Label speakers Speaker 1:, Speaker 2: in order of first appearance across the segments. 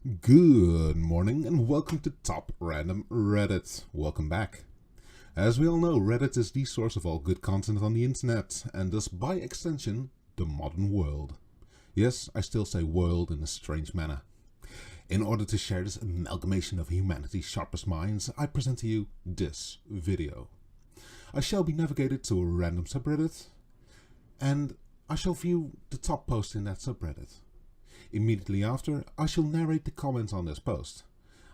Speaker 1: Good morning and welcome to Top Random Reddit. Welcome back. As we all know, Reddit is the source of all good content on the internet and thus by extension, the modern world. Yes, I still say world in a strange manner. In order to share this amalgamation of humanity's sharpest minds, I present to you this video. I shall be navigated to a random subreddit and I shall view the top post in that subreddit. Immediately after, I shall narrate the comments on this post.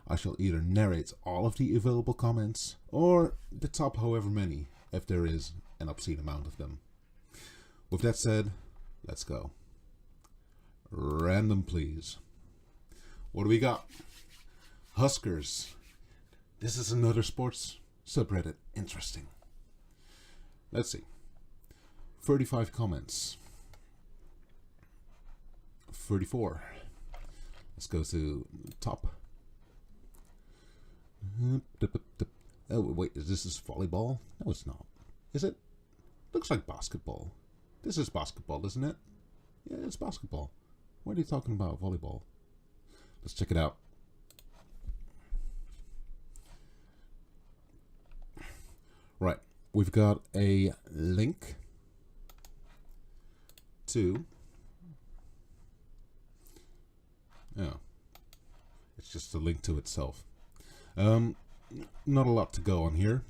Speaker 1: I shall either narrate all of the available comments, or the top however many, if there is an obscene amount of them. With that said, let's go. Random please. What do we got? Huskers. This is another sports subreddit. Interesting. Let's see. 35 comments. 34. Let's go to top. Oh wait, is this volleyball? No, it's not. Is it? Looks like basketball. This is basketball, isn't it? Yeah, it's basketball. Why are they talking about volleyball? Let's check it out. Right, we've got a link to it's just a link to itself. Not a lot to go on here.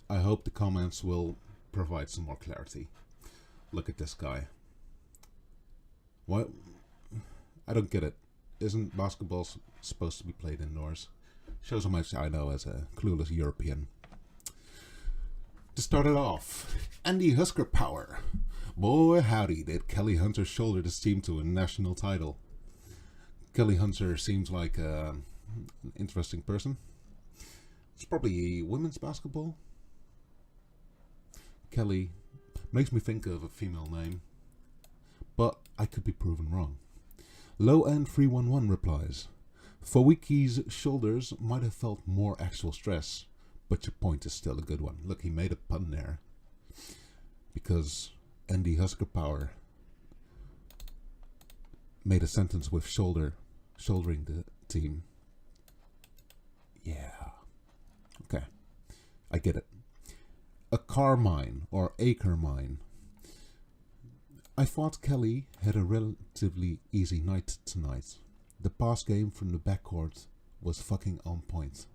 Speaker 1: I hope the comments will provide some more clarity. Look at this guy. What? I don't get it. Isn't basketball supposed to be played indoors? Shows how much I know as a clueless European. To start it off, Andy Husker power. Boy howdy did Kelly Hunter shoulder this team to a national title. Kelly Hunter seems like an interesting person. It's probably women's basketball. Kelly makes me think of a female name, but I could be proven wrong. Low End 311 replies, Fowiki's shoulders might have felt more actual stress, but your point is still a good one. Look, he made a pun there. Because Andy Husker Power made a sentence with shouldering the team. Yeah. Okay. I get it. A Carmine or Akermine. I thought Kelly had a relatively easy night tonight. The pass game from the backcourt was fucking on point.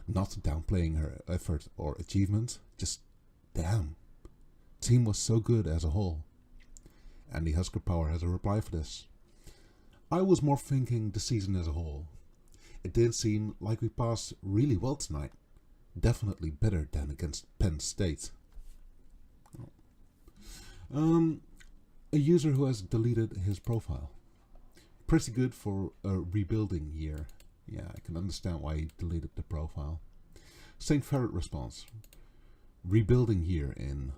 Speaker 1: Not downplaying her effort or achievement, just damn. Team was so good as a whole. Andy Husker Power has a reply for this. I was more thinking the season as a whole. It did seem like we passed really well tonight. Definitely better than against Penn State. A user who has deleted his profile. Pretty good for a rebuilding year. Yeah, I can understand why he deleted the profile. St. Ferret response. Rebuilding year in...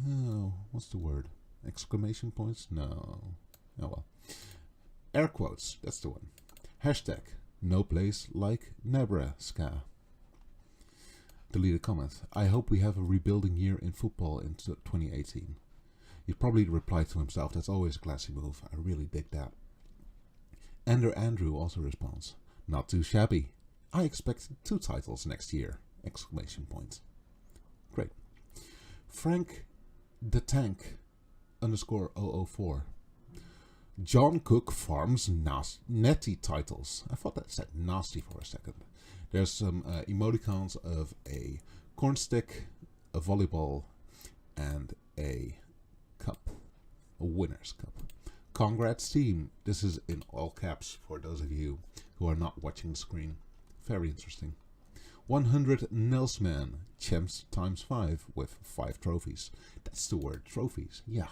Speaker 1: Oh, what's the word? Exclamation points? No. Oh well. Air quotes, that's the one. Hashtag, no place like Nebraska. Deleted comment. I hope we have a rebuilding year in football in 2018. He probably replied to himself, that's always a classy move. I really dig that. Ender Andrew also responds, not too shabby. I expect 2 titles next year. Exclamation point. Great. Frank the Tank _004. John Cook farms netty titles. I thought that said nasty for a second. There's some emoticons of a corn stick, a volleyball, and a cup. A winner's cup. Congrats team. This is in all caps for those of you who are not watching the screen. Very interesting. 100 Nelsman. Champs times 5 with 5 trophies. That's the word, trophies. Yeah.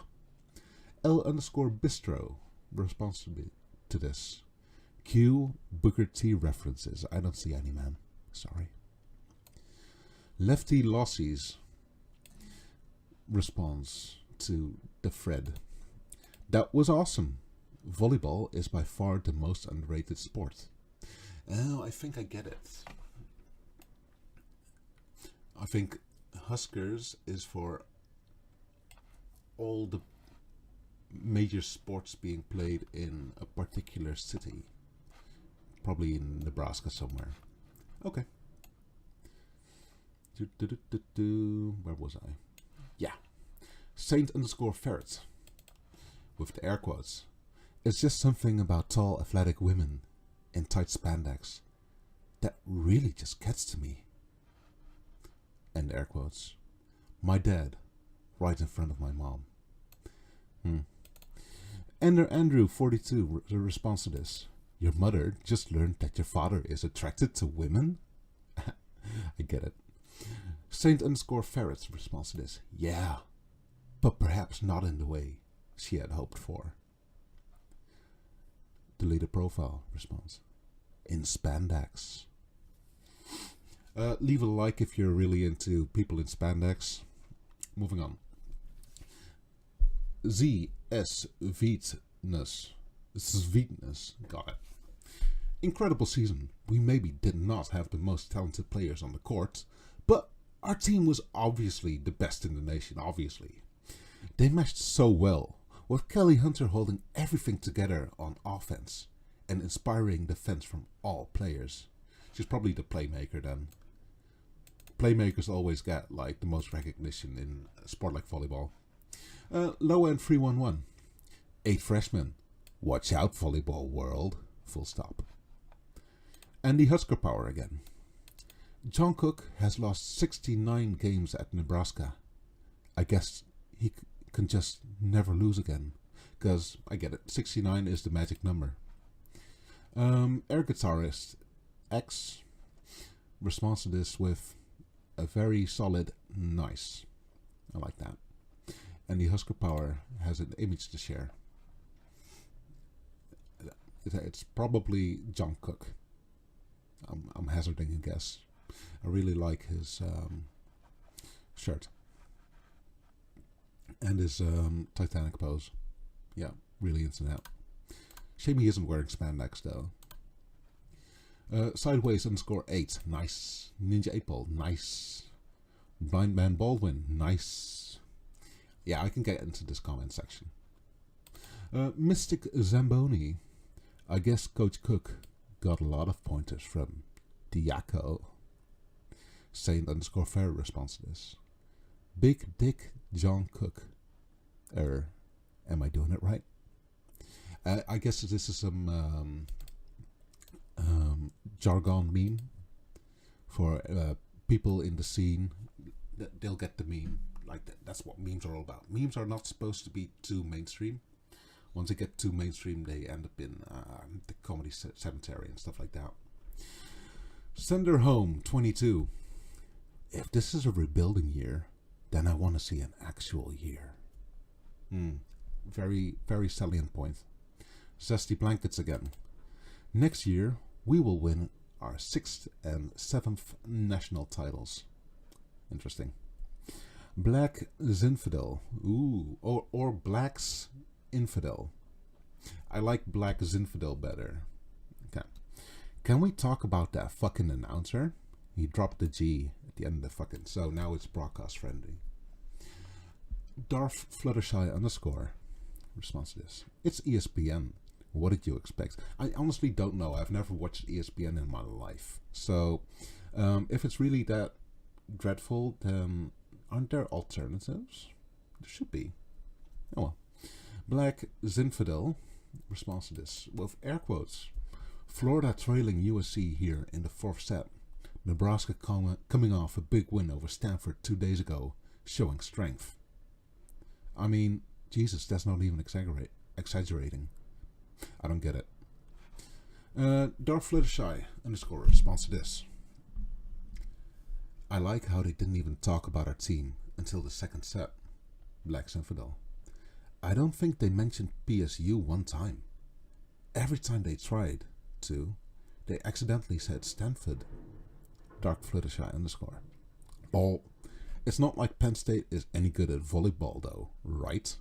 Speaker 1: L_bistro. Responsible to this. Q Booker T references. I don't see any, man. Sorry. Lefty Lossies responds to the Fred. That was awesome. Volleyball is by far the most underrated sport. Oh, I think I get it. I think Huskers is for all the major sports being played in a particular city. Probably in Nebraska somewhere. Okay. Where was I? Yeah. Saint_ferret. With the air quotes. It's just something about tall, athletic women in tight spandex that really just gets to me. End air quotes. My dad, right in front of my mom. Andrew 42 responds to this. Your mother just learned that your father is attracted to women? I get it. Saint_ferret responds to this. Yeah, but perhaps not in the way she had hoped for. Deleted profile response. In spandex. Leave a like if you're really into people in spandex. Moving on. Sweetness. Got it. Incredible season. We maybe did not have the most talented players on the court, but our team was obviously the best in the nation, obviously. They meshed so well, with Kelly Hunter holding everything together on offense and inspiring defense from all players. She's probably the playmaker then. Playmakers always get like the most recognition in a sport like volleyball. Low end 311. 8 freshmen. Watch out, volleyball world. Full stop. And the Husker power again. John Cook has lost 69 games at Nebraska. I guess he can just never lose again. Because, I get it, 69 is the magic number. Air guitarist X responds to this with a very solid nice. I like that. And the Husker power has an image to share. It's probably John Cook. I'm hazarding a guess. I really like his shirt and his Titanic pose. Yeah, really into that. Shame he isn't wearing spandex though. Sideways_8, nice. Ninja April, nice. Blind Man Baldwin, nice. Yeah, I can get into this comment section. Mystic Zamboni, I guess Coach Cook got a lot of pointers from Diaco. Saint_Fair responds to this. Big Dick John Cook. Am I doing it right? I guess this is some jargon meme for people in the scene. They'll get the meme. Like that's what memes are all about. Memes are not supposed to be too mainstream. Once they get too mainstream, they end up in the comedy cemetery and stuff like that. Sender Home 22. If this is a rebuilding year, then I want to see an actual year. Very, very salient point. Zesty Blankets again. Next year, we will win our 6th and 7th national titles. Interesting. Black Zinfidel. Ooh, or Black's Infidel. I like Black Zinfidel better. Okay. Can we talk about that fucking announcer? He dropped the G at the end of the fucking... So now it's broadcast friendly. Darth Fluttershy _ responds to this. It's ESPN. What did you expect? I honestly don't know. I've never watched ESPN in my life. So if it's really that dreadful, then aren't there alternatives? There should be. Oh well. Black Zinfidel responds to this with air quotes. Florida trailing USC here in the 4th set. Nebraska coming off a big win over Stanford 2 days ago, showing strength. I mean, Jesus, that's not even exaggerating. I don't get it. Darth Fluttershy _ responds to this. I like how they didn't even talk about our team until the 2nd set. Black Zinfidel. I don't think they mentioned PSU one time. Every time they tried to, they accidentally said Stanford. Dark Fluttershy _ Ball. It's not like Penn State is any good at volleyball though, right?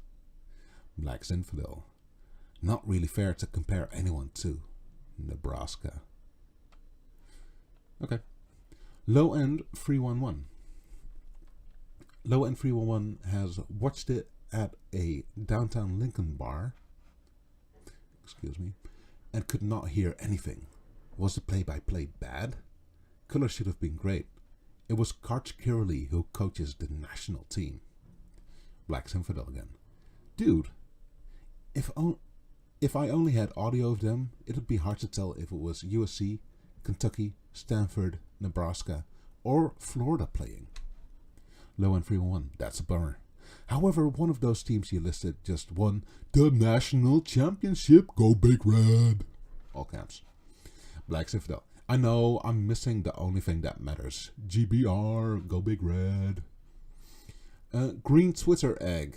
Speaker 1: Black Zinfidel. Not really fair to compare anyone to Nebraska. Okay. Low End 311. Low End 311 has watched it at a downtown Lincoln bar. Excuse me. And could not hear anything. Was the play-by-play bad? Color should have been great. It was Karch Kirley who coaches the national team. Black's Infidel again. Dude, if I only had audio of them, it would be hard to tell if it was USC, Kentucky, Stanford, Nebraska, or Florida playing. Low and 311, that's a bummer. However, one of those teams you listed just won the national championship. Go Big Red! All caps. Black's Infidel. I know I'm missing the only thing that matters. GBR, go Big Red. Green Twitter egg.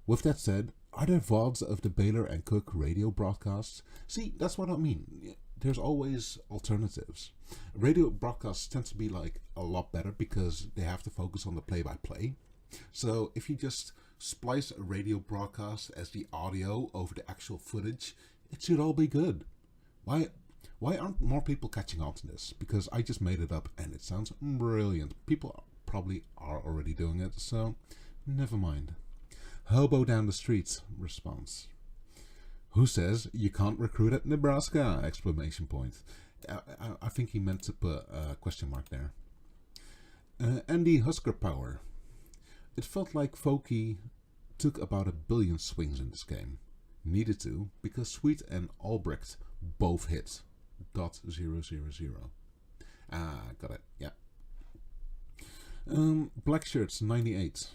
Speaker 1: With that said, are there VODs of the Baylor and Cook radio broadcasts? See, that's what I mean. There's always alternatives. Radio broadcasts tend to be like a lot better because they have to focus on the play-by-play. So if you just splice a radio broadcast as the audio over the actual footage, it should all be good. Why aren't more people catching on to this? Because I just made it up and it sounds brilliant. People probably are already doing it, so never mind. Hobo down the streets response. Who says you can't recruit at Nebraska? Exclamation point. I think he meant to put a question mark there. Andy Husker Power. It felt like Foki took about 1 billion swings in this game. Needed to, because Sweet and Albrecht both hit. .000. Got it, yeah. Black Shirts 98.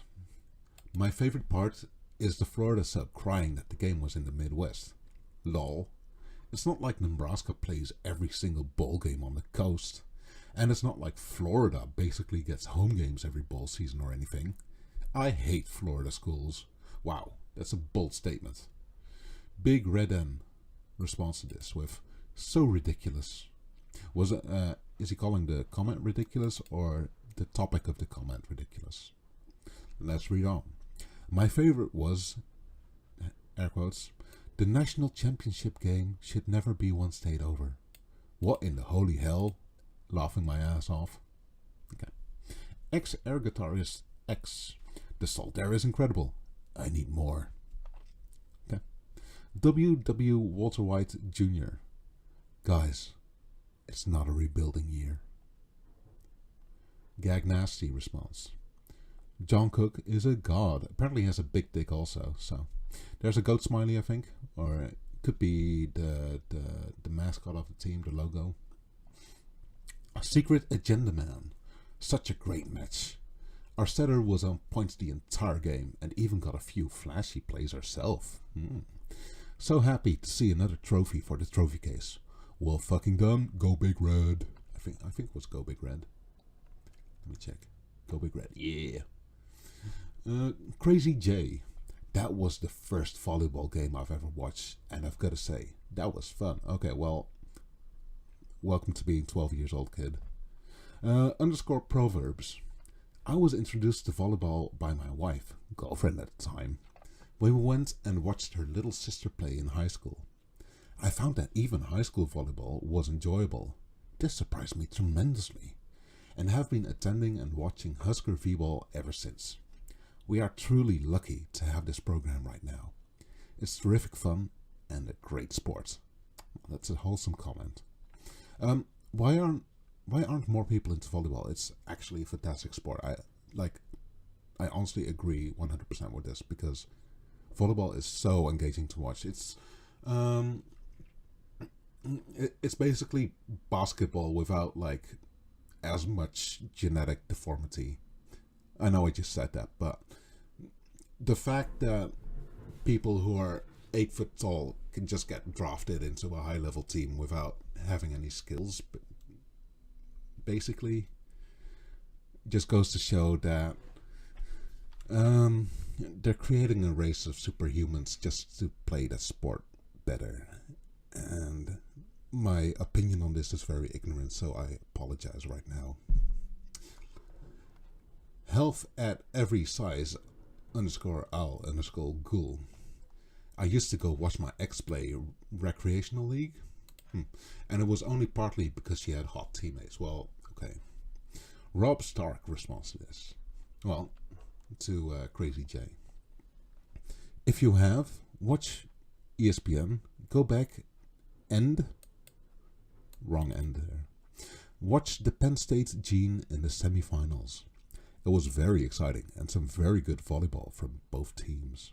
Speaker 1: My favorite part is the Florida sub crying that the game was in the Midwest. Lol. It's not like Nebraska plays every single bowl game on the coast. And it's not like Florida basically gets home games every bowl season or anything. I hate Florida schools. Wow, that's a bold statement. Big Red N responds to this with, so ridiculous. Was it, is he calling the comment ridiculous or the topic of the comment ridiculous? Let's read on. My favorite was, air quotes, the national championship game should never be one state over. What in the holy hell? Laughing my ass off. Okay. Ex-air guitarist X. The salt there is incredible. I need more. Okay. W. Walter White Jr. Guys, it's not a rebuilding year. Gag Nasty response. John Cook is a god. Apparently he has a big dick also. So there's a goat smiley, I think, or it could be the mascot of the team, the logo. A Secret Agenda Man. Such a great match. Our setter was on points the entire game and even got a few flashy plays herself. So happy to see another trophy for the trophy case. Well fucking done. Go Big Red. I think it was Go Big Red. Let me check. Go Big Red. Yeah. Crazy J. That was the first volleyball game I've ever watched, and I've got to say, that was fun. Okay, well, welcome to being 12 years old, kid. Underscore Proverbs. I was introduced to volleyball by my wife, girlfriend at the time, when we went and watched her little sister play in high school. I found that even high school volleyball was enjoyable. This surprised me tremendously, and have been attending and watching Husker V-ball ever since. We are truly lucky to have this program right now. It's terrific fun and a great sport. That's a wholesome comment. Why aren't more people into volleyball? It's actually a fantastic sport. I honestly agree 100% with this because volleyball is so engaging to watch. It's basically basketball without like as much genetic deformity. I know I just said that, but the fact that people who are 8 foot tall can just get drafted into a high level team without having any skills, basically, just goes to show that they're creating a race of superhumans just to play the sport better. And my opinion on this is very ignorant, so I apologize right now. Health at every size _owl_ghoul. I used to go watch my ex play recreational league, and it was only partly because she had hot teammates. Well, okay. Rob Stark responds to this. Well, to Crazy J. If you have, watch ESPN, go back and wrong end there. Watched the Penn State Gene in the semifinals. It was very exciting and some very good volleyball from both teams.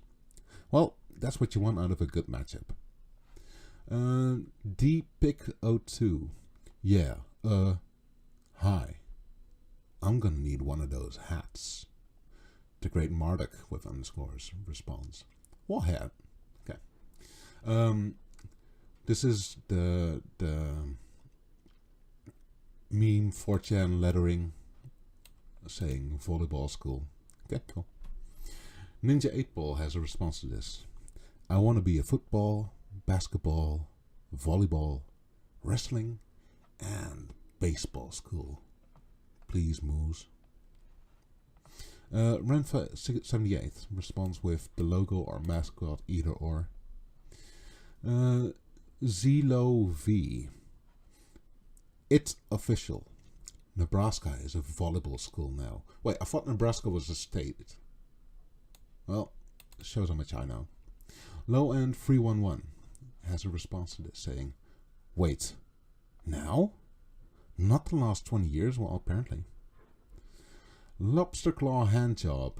Speaker 1: Well, that's what you want out of a good matchup. DPick02. Yeah, hi. I'm gonna need one of those hats. The Great Marduk with underscores responds. What hat? Okay. This is the meme 4chan lettering saying volleyball school. Okay, cool. Ninja 8-Ball has a response to this. I want to be a football, basketball, volleyball, wrestling, and baseball school. Please, Moose. Renfa78 responds with the logo or mascot either or. Zelo V. It's official. Nebraska is a volleyball school now. Wait, I thought Nebraska was a state. Well, shows how much I know. Low End 311 has a response to this saying, wait, now? Not the last 20 years? Well, apparently. Lobster Claw Handjob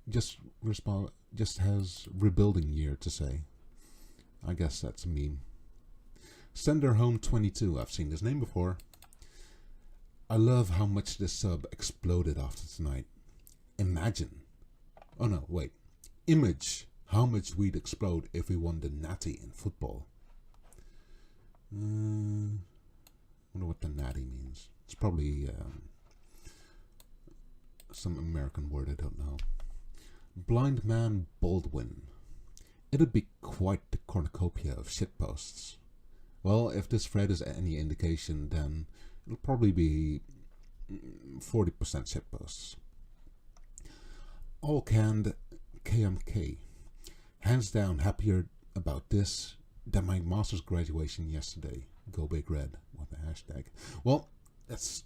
Speaker 1: just has rebuilding year to say. I guess that's a meme. Sender Home 22, I've seen this name before. I love how much this sub exploded after tonight. Imagine. Oh no, wait. Image how much we'd explode if we won the Natty in football. Wonder what the Natty means. It's probably some American word I don't know. Blind Man Baldwin. It'd be quite the cornucopia of shitposts. Well, if this thread is any indication, then it'll probably be 40% shitposts. All canned KMK. Hands down happier about this than my master's graduation yesterday. Go Big Red. What the hashtag. Well, that's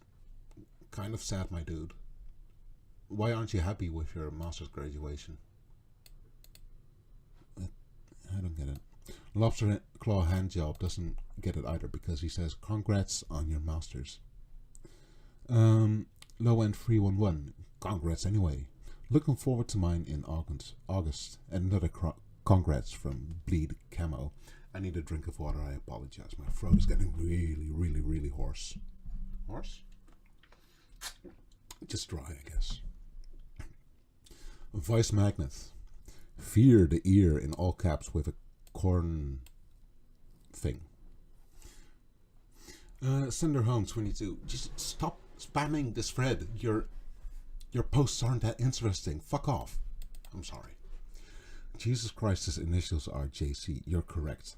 Speaker 1: kind of sad, my dude. Why aren't you happy with your master's graduation? I don't get it. Lobster Claw Handjob doesn't get it either because he says, congrats on your masters. Low End 311. Congrats anyway. Looking forward to mine in August. And another congrats from Bleed Camo. I need a drink of water. I apologize. My throat is getting really, really, really hoarse. Hoarse? Just dry, I guess. Vice Magnet. Fear the ear in all caps with a corn thing. Sender Home 22. Just stop spamming this thread. Your posts aren't that interesting. Fuck off. I'm sorry. Jesus Christ's initials are JC. You're correct.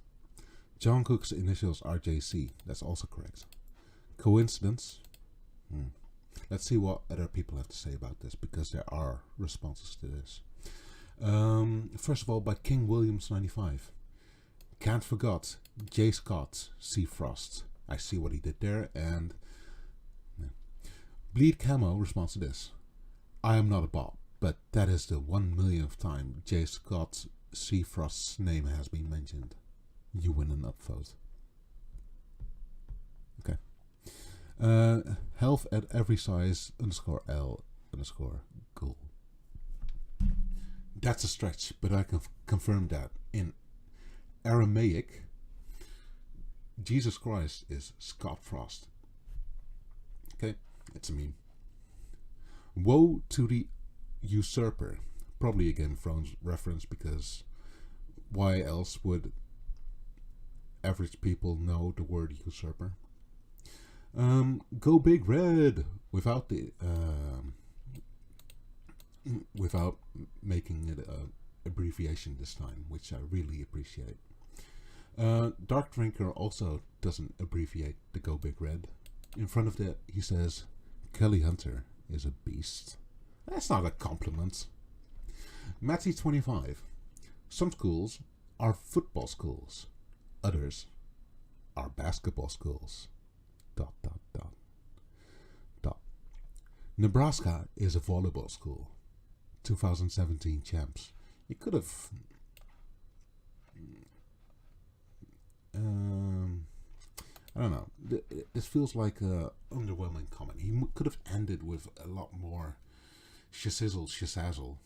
Speaker 1: John Cook's initials are JC. That's also correct. Coincidence? Let's see what other people have to say about this, because there are responses to this. First of all, by King Williams 95. Can't forget J. Scott, C. Frost. I see what he did there. And Bleed Camo responds to this. I am not a bot, but that is the 1 millionth time J. Scott, C. Frost's name has been mentioned. You win an upvote. Okay. Health at every size _L _ghoul. That's a stretch, but I can confirm that in Aramaic, Jesus Christ is Scott Frost. Okay, it's a meme. Woe to the usurper. Probably a Game of Thrones reference, because why else would average people know the word usurper? Go Big Red without the without making it a abbreviation this time, which I really appreciate. Dark Drinker also doesn't abbreviate the Go Big Red. In front of that, he says, Kelly Hunter is a beast. That's not a compliment. Matty25. Some schools are football schools. Others are basketball schools. ... Nebraska is a volleyball school. 2017 champs. You could have I don't know. This feels like a underwhelming comment. He could have ended with a lot more shizzle, shizazzle.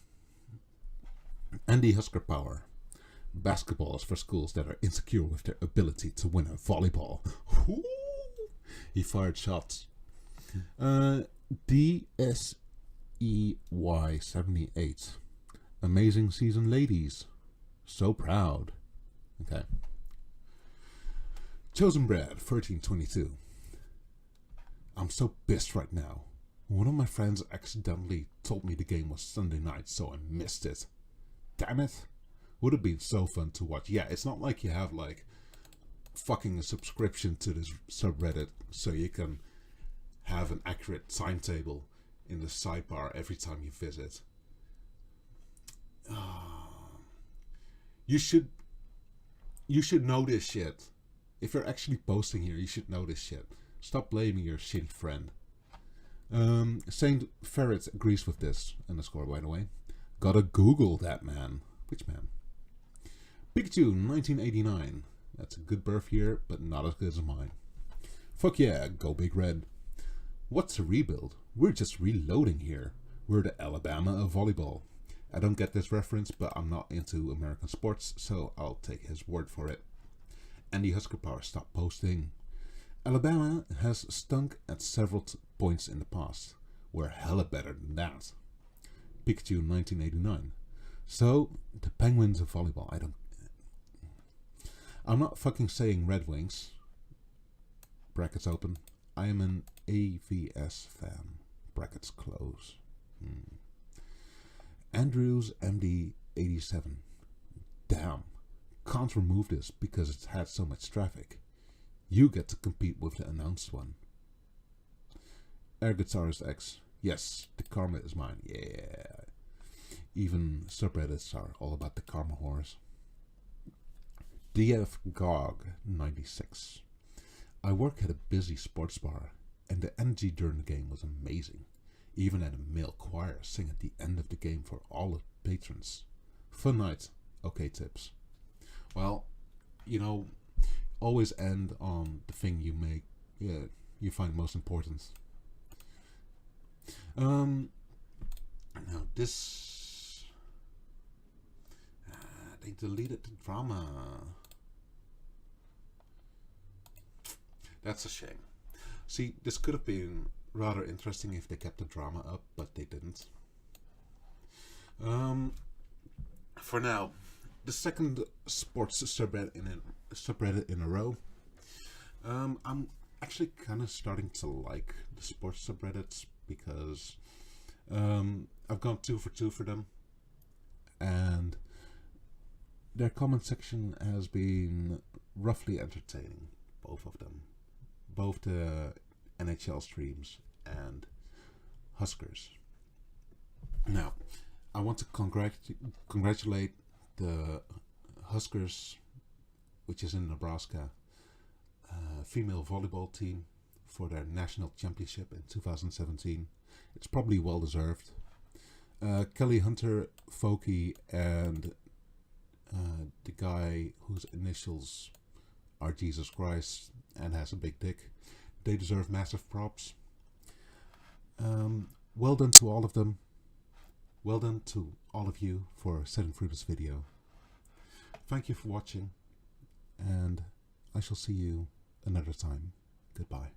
Speaker 1: Andy Husker power. Basketball is for schools that are insecure with their ability to win a volleyball. Ooh. He fired shots. DSEY78. Amazing season, ladies. So proud. Okay. Chosen Brad, 1322. I'm so pissed right now. One of my friends accidentally told me the game was Sunday night, so I missed it. Damn it. Would have been so fun to watch. Yeah, it's not like you have like fucking a subscription to this subreddit so you can have an accurate timetable in the sidebar every time you visit. You should know this shit. If you're actually posting here, you should know this shit. Stop blaming your shitty friend. Saint Ferret agrees with this. Underscore, by the way. Gotta Google that man. Which man? Pikachu, 1989. That's a good birth year, but not as good as mine. Fuck yeah, go Big Red. What's a rebuild? We're just reloading here. We're the Alabama of volleyball. I don't get this reference, but I'm not into American sports, so I'll take his word for it. Andy Husker Power, stop posting. Alabama has stunk at several points in the past. We're hella better than that. Pikachu, 1989. So, the Penguins of volleyball. I'm not fucking saying Red Wings. Brackets open. I am an AVS fan. Brackets close. Andrews MD 87. Damn. Can't remove this because it's had so much traffic. You get to compete with the announced one. Air Guitarist X. Yes, the karma is mine. Yeah. Even subreddits are all about the karma whores. DF GOG 96. I work at a busy sports bar, and the energy during the game was amazing. Even had a male choir sing at the end of the game for all the patrons. Fun night. Okay, tips. Well, you know, always end on the thing you find most important. Now this they deleted the drama. That's a shame. See, this could have been rather interesting if they kept the drama up, but they didn't. For now, the second sports subreddit in a row. I'm actually kind of starting to like the sports subreddits because I've gone 2 for 2 for them, and their comment section has been roughly entertaining. Both of them, both the NHL streams and Huskers. Now, I want to congratulate the Huskers, which is in Nebraska, female volleyball team for their national championship in 2017. It's probably well deserved. Kelly Hunter, Foki, and the guy whose initials are Jesus Christ and has a big dick, they deserve massive props. Well done to all of them. Well done to all of you for sitting through this video. Thank you for watching, and I shall see you another time. Goodbye.